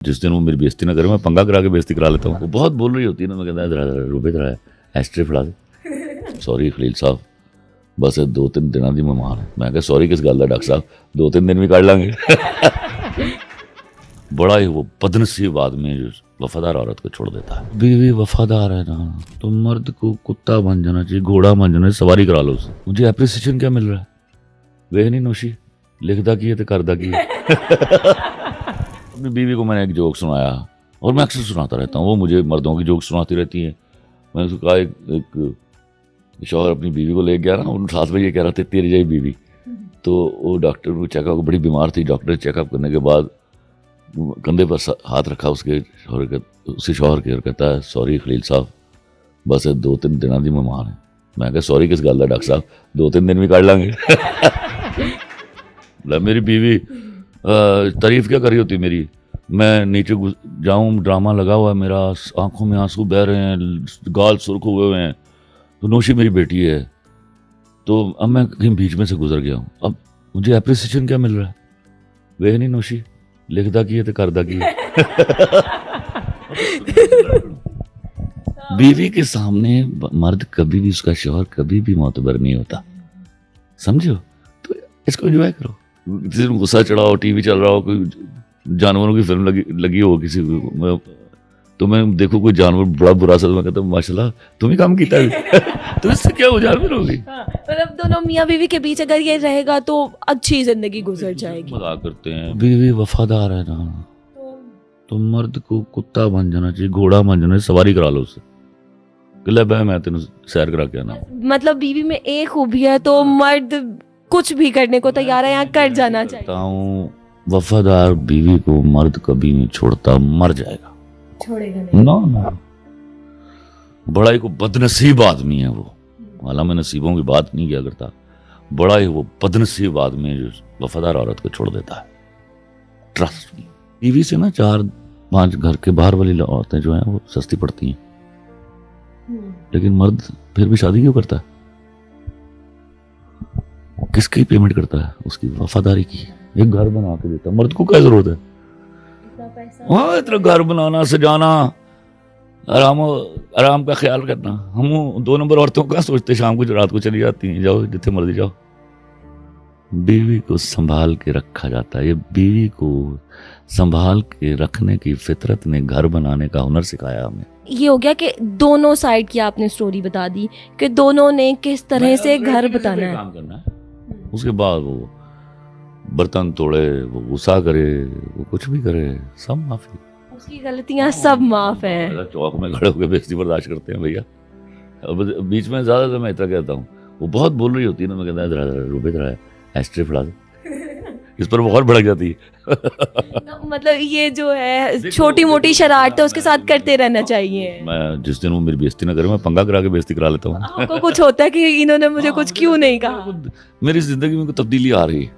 जिस दिन वो मेरी बेइज्जती ना करे मैं पंगा करा के बेइज्जती करा लेता हूँ। वो बहुत बोल रही होती है ना, मैं कहता है रुबे जरा एस्ट्रे फड़ा दे। सॉरी खलील साहब, बस 2-3 दिनों की मेहमान है। मैं कहा सॉरी किस गल का डॉक्टर साहब, 2-3 दिन भी काट लांगे। बड़ा ही वो बदनसीब आदमी जो वफादार औरत को छोड़ देता है। बीवी वफादार है ना तो मर्द को कुत्ता बन जाना चाहिए, घोड़ा बन जाना चाहिए, सवारी करा लो उसे। मुझे एप्रिसिएशन क्या मिल रहा है? वे नहीं नौशी लिखता की है तो करदा की है। अपनी बीवी को मैंने एक जोक सुनाया और मैं अक्सर सुनाता रहता हूँ, वो मुझे मर्दों की जोक सुनाती रहती है। मैंने उसको कहा एक शौहर अपनी बीवी को ले गया ना, उन साथ में ये कह रहा था तेरी जाई बीवी। तो वो डॉक्टर को चेकअप, बड़ी बीमार थी, डॉक्टर चेकअप करने के बाद कंधे पर हाथ रखा उसके शौहर के, उसी शौहर के, और कहता है सॉरी खलील साहब, बस 2-3 दिनों की मेहमान है। मैं कहा सॉरी किस गल का डॉक्टर साहब, 2-3 दिन भी काट लांगे। मेरी बीवी तारीफ क्या करी होती मेरी, मैं नीचे जाऊं, ड्रामा लगा हुआ है मेरा, आंखों में आंसू बह रहे हैं, गाल सुर्ख हुए हुए हैं, तो नौशी मेरी बेटी है, तो अब मैं कहीं बीच में से गुजर गया हूँ, अब मुझे एप्रिसिएशन क्या मिल रहा है? वे नहीं नौशी लिखता की है तो करदा की है। बीवी के सामने मर्द कभी भी, उसका शौहर कभी भी मोतबर नहीं होता, समझो? तो इसको एंजॉय करो। किसी दिन गुस्सा चढ़ा हो, टीवी चल रहा हो, कोई जानवरों की फिल्म लगी हो किसी को, तो मैं देखो कोई जानवर बड़ा बुरा सा, मैं कहता हूँ माशाल्लाह तुम ही काम किया है। तो इससे क्या हो जानवर होगी। मतलब दोनों मियाँ बीवी के बीच अगर ये रहेगा तो अच्छी जिंदगी गुजर जाएगी। मजाक करते हैं। बीवी वफादार है ना तो मर्द को कुत्ता बन जाना चाहिए, घोड़ा बन जाना चाहिए, सवारी करा लो उससे, किला बह मैं तेन सैर करा के आना। मतलब बीवी में एक खूबी है तो मर्द कुछ भी करने को तैयार है, यहाँ कर जाना चाहिए। वफादार बीवी को मर्द कभी नहीं छोड़ता, मर जाएगा, छोड़ेगा नहीं। ना बड़ा ही को बदनसीब आदमी है वो, हालांकि मैं नसीबों की बात नहीं किया करता, बड़ा ही वो बदनसीब आदमी है जो वफादार औरत को छोड़ देता है। Trust me. बीवी से ना 4-5 घर के बाहर वाली औरतें जो हैं वो सस्ती पड़ती हैं, लेकिन मर्द फिर भी शादी क्यों करता है? किसकी पेमेंट करता है? उसकी वफादारी की। एक घर बना के देता, मर्द को क्या जरूरत है? हाँ, इतना घर बनाना, सजाना, आराम का ख्याल करना। हम 2 नंबर औरतों का सोचते, शाम को रात को चली जाती हैं, जाओ जितने मर्जी जाओ। बीवी को संभाल के रखा जाता है। ये बीवी को संभाल के रखने की फितरत ने घर बनाने का हुनर सिखाया हमें। ये हो गया कि दोनों साइड की आपने स्टोरी बता दी कि दोनों ने किस तरह से घर बताना है, काम करना है। उसके बाद वो बर्तन तोड़े, वो गुस्सा करे, वो कुछ भी करे, सब माफी, उसकी गलतियां सब माफ हैं। चौक में खड़े होकर बेइज्जती बर्दाश्त करते हैं भैया। अब बीच में ज्यादा मैं इतना कहता हूँ, वो बहुत बोल रही होती है ना, मैं कहता है रुबे जरा एस्ट्रे फड़ा दे। इस पर बहुत भड़क जाती है। मतलब ये जो है छोटी मोटी शरारत है उसके साथ करते रहना चाहिए। मैं जिस दिन वो मेरी बेइज्जती ना करे मैं पंगा करा के बेइज्जती करा लेता हूँ। आपको कुछ होता है कि इन्होंने मुझे कुछ क्यों नहीं कहा? मेरी जिंदगी में कोई तब्दीली आ रही है,